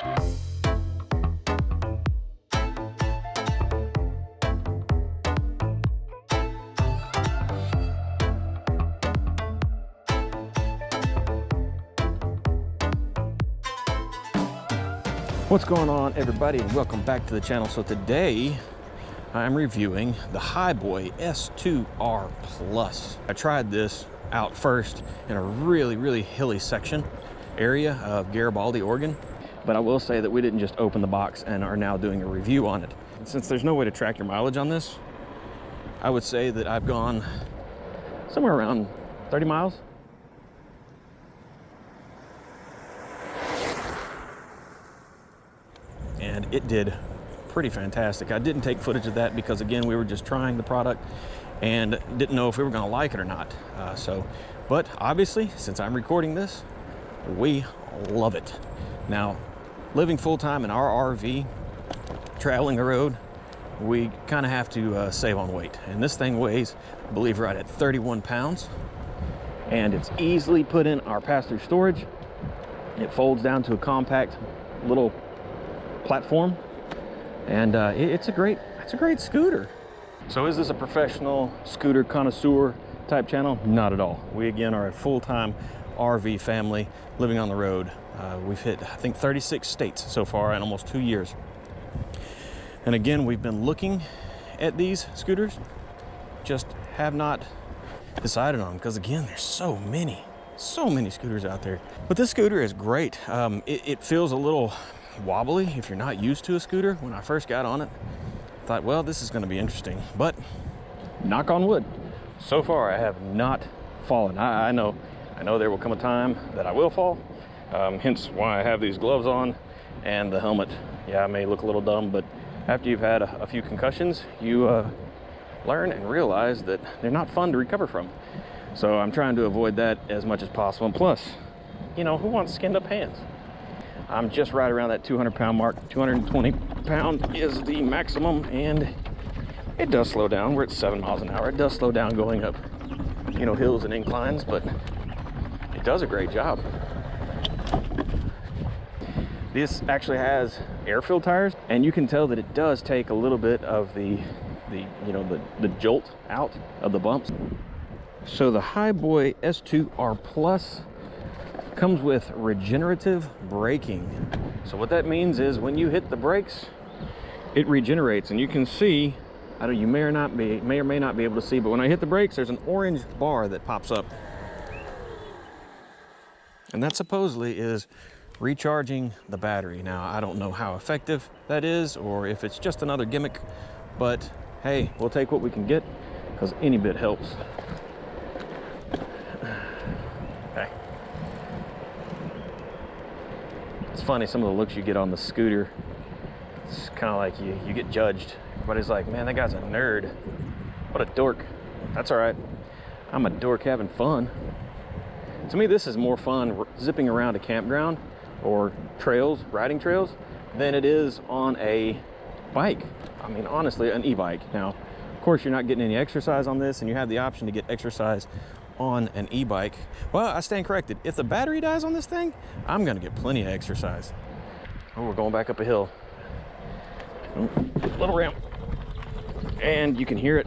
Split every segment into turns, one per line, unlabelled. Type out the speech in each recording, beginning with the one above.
What's going on, everybody, and welcome back to the channel. So today I'm reviewing the Hiboy S2R Plus. I tried this out first in a really hilly section area of Garibaldi, Oregon, but I will say that we didn't just open the box and are now doing a review on it. And since there's no way to track your mileage on this, I would say that I've gone somewhere around 30 miles. And it did pretty fantastic. I didn't take footage of that because, again, we were just trying the product and didn't know if we were going to like it or not. But obviously, since I'm recording this, we love it. Now, living full-time in our RV, traveling the road, we kind of have to save on weight. And this thing weighs, I believe, right at 31 pounds. And it's easily put in our pass-through storage. It folds down to a compact little platform, and it's a great scooter. So is this a professional scooter connoisseur type channel? Not at all. We again are a full-time RV family living on the road. We've hit, I think, 36 states so far in almost 2 years. And again, we've been looking at these scooters, just have not decided on them because, again, there's so many scooters out there. But this scooter is great. It feels a little wobbly if you're not used to a scooter. When I first got on it, I thought, well, this is going to be interesting, but knock on wood, so far I have not fallen. I know there will come a time that I will fall, hence why I have these gloves on and the helmet. Yeah, I may look a little dumb, but after you've had a few concussions, you learn and realize that they're not fun to recover from. So I'm trying to avoid that as much as possible. And plus, you know, who wants skinned up hands? I'm just right around that 200-pound mark. 220 pound is the maximum, and it does slow down. We're at 7 miles an hour. It does slow down going up, you know, hills and inclines, but it does a great job. This actually has air-filled tires, and you can tell that it does take a little bit of the jolt out of the bumps. So the Hiboy S2R Plus comes with regenerative braking. So what that means is when you hit the brakes, it regenerates. And you can see, you may or may not be able to see, but when I hit the brakes, there's an orange bar that pops up. And that supposedly is recharging the battery. Now, I don't know how effective that is or if it's just another gimmick, but hey, we'll take what we can get because any bit helps. It's funny, some of the looks you get on the scooter, it's kind of like you get judged. Everybody's like, man, that guy's a nerd. What a dork. That's all right. I'm a dork having fun. To me, this is more fun zipping around a campground or trails, riding trails, than it is on a bike. I mean, honestly, an e-bike. Now, of course, you're not getting any exercise on this, and you have the option to get exercise on an e-bike. Well, I stand corrected. If the battery dies on this thing, I'm gonna get plenty of exercise. Oh, we're going back up a hill. Little ramp. And you can hear it.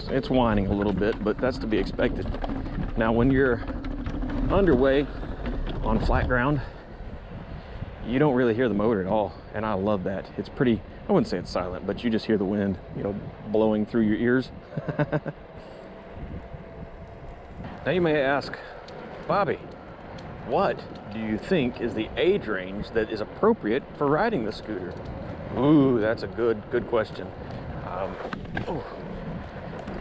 It's whining a little bit, but that's to be expected. Now, when you're underway on flat ground, you don't really hear the motor at all, and I love that. It's pretty, I wouldn't say it's silent, but you just hear the wind, you know, blowing through your ears. Now you may ask, Bobby, what do you think is the age range that is appropriate for riding the scooter? Ooh, that's a good question.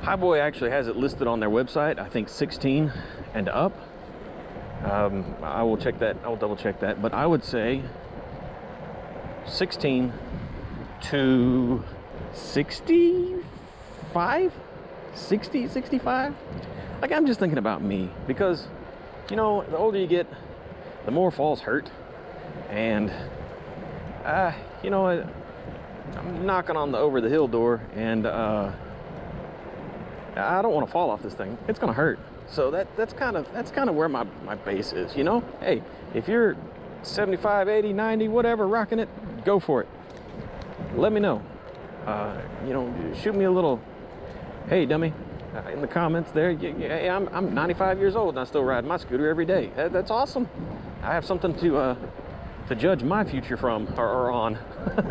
Hiboy actually has it listed on their website, I think 16 and up. I will check that, I will double check that, but I would say 16 to 65, 60, 65. Like, I'm just thinking about me because, you know, the older you get, the more falls hurt. And, you know, I'm knocking on the over the hill door, and I don't want to fall off this thing. It's going to hurt. So that's kind of where my base is, you know? Hey, if you're 75, 80, 90, whatever, rocking it, go for it. Let me know. You know, shoot me a little, hey dummy, in the comments there. Yeah, I'm 95 years old and I still ride my scooter every day. That's awesome. I have something to judge my future from or on,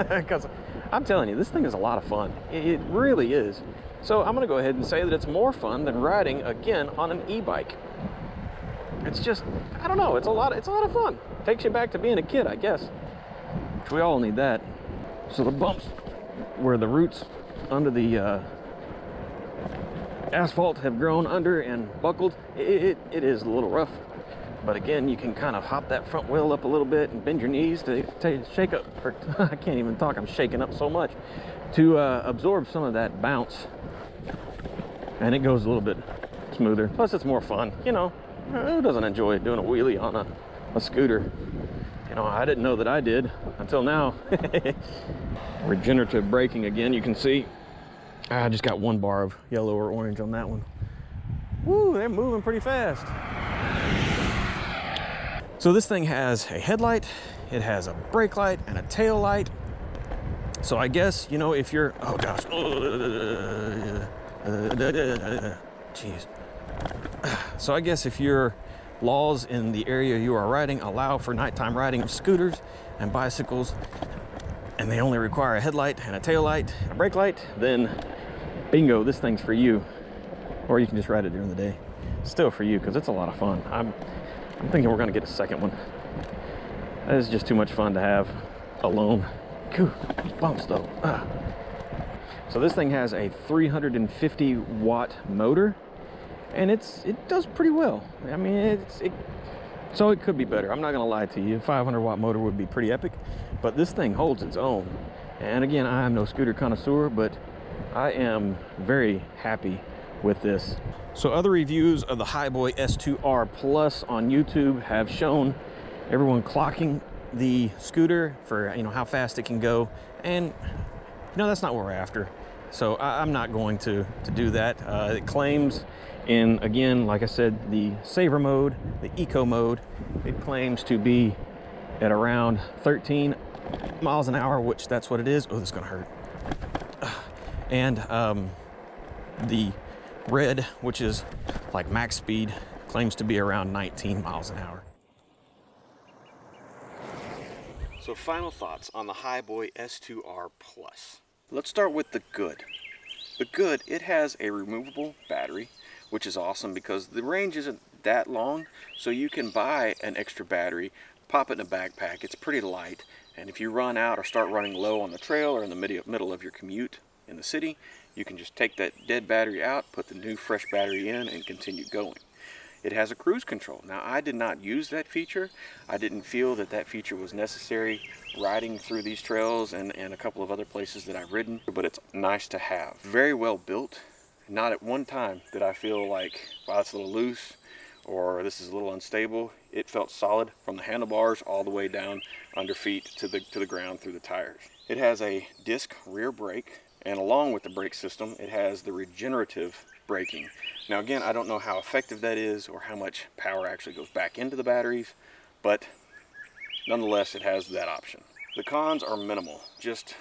because I'm telling you, this thing is a lot of fun. It really is. So I'm gonna go ahead and say that it's more fun than riding again on an e-bike. It's just, I don't know, it's a lot of fun. Takes you back to being a kid, I guess, which we all need that. So the bumps where the roots under the asphalt have grown under and buckled, it is a little rough. But again, you can kind of hop that front wheel up a little bit and bend your knees to shake up, or I can't even talk, I'm shaking up so much, to absorb some of that bounce. And it goes a little bit smoother. Plus it's more fun. You know, who doesn't enjoy doing a wheelie on a scooter? You know, I didn't know that I did until now. Regenerative braking again, you can see. I just got one bar of yellow or orange on that one. Woo, they're moving pretty fast. So this thing has a headlight, it has a brake light and a tail light. So I guess, you know, if you're, oh gosh, jeez. So I guess if your laws in the area you are riding allow for nighttime riding of scooters and bicycles, and they only require a headlight and a tail light, a brake light, then bingo, this thing's for you. Or you can just ride it during the day. Still for you, because it's a lot of fun. I'm thinking we're gonna get a second one. That is just too much fun to have alone. Bumps though. So this thing has a 350 watt motor, and it does pretty well. I mean, so it could be better. I'm not gonna lie to you. A 500 watt motor would be pretty epic, but this thing holds its own. And again, I am no scooter connoisseur, but I am very happy with this. So other reviews of the Hiboy S2R Plus on YouTube have shown everyone clocking the scooter for, you know, how fast it can go, and you know, that's not what we're after. So I'm not going to do that. It claims in, again, like I said, the saver mode, the eco mode, it claims to be at around 13 miles an hour, which that's what it is. Oh, this is gonna hurt. And the red, which is like max speed, claims to be around 19 miles an hour. So final thoughts on the Hiboy S2R Plus. Let's start with the good. The good, it has a removable battery, which is awesome because the range isn't that long, so you can buy an extra battery, pop it in a backpack. It's pretty light, and if you run out or start running low on the trail or in the middle of your commute in the city, you can just take that dead battery out, put the new fresh battery in, and continue going. It has a cruise control. Now, I did not use that feature. I didn't feel that that feature was necessary riding through these trails and a couple of other places that I've ridden, but it's nice to have. Very well built. Not at one time did I feel like, wow, it's a little loose, or this is a little unstable. It felt solid from the handlebars all the way down under feet to the ground through the tires. It has a disc rear brake, and along with the brake system, it has the regenerative braking. Now again, I don't know how effective that is or how much power actually goes back into the batteries, but nonetheless, it has that option. The cons are minimal, just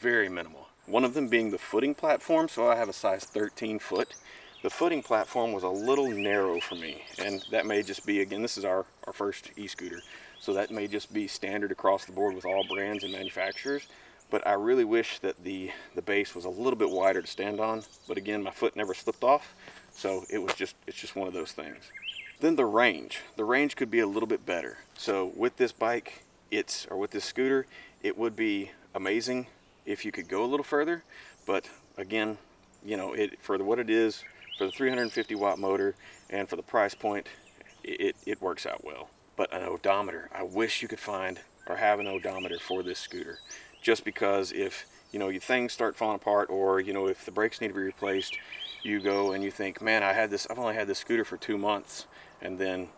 very minimal. One of them being the footing platform, so I have a size 13 foot. The footing platform was a little narrow for me, and that may just be, again, this is our first e-scooter, so that may just be standard across the board with all brands and manufacturers. But I really wish that the base was a little bit wider to stand on. But again, my foot never slipped off, so it's just one of those things. Then the range could be a little bit better. So with this bike, with this scooter, it would be amazing if you could go a little further. But again, you know, for what it is, for the 350 watt motor and for the price point, it works out well. But an odometer, I wish you could find or have an odometer for this scooter. Just because if, you know, your things start falling apart, or, you know, if the brakes need to be replaced, you go and you think, man, I've only had this scooter for 2 months. And then,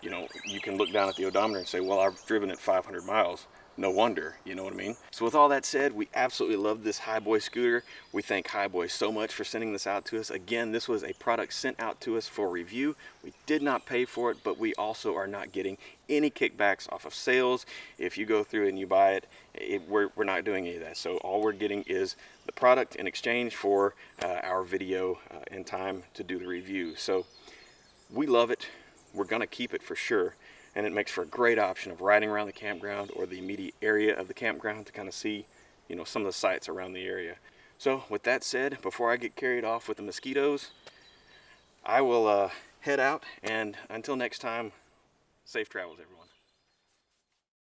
you know, you can look down at the odometer and say, well, I've driven it 500 miles. no wonder, you know what I mean? So with all that said, we absolutely love this Hiboy scooter. We thank Hiboy so much for sending this out to us. Again, this was a product sent out to us for review. We did not pay for it, but we also are not getting any kickbacks off of sales. If you go through and you buy it, we're not doing any of that. So all we're getting is the product in exchange for our video and time to do the review. So we love it. We're gonna keep it for sure. And it makes for a great option of riding around the campground or the immediate area of the campground to kind of see, you know, some of the sights around the area. So with that said, before I get carried off with the mosquitoes, I will head out, and until next time, safe travels, everyone.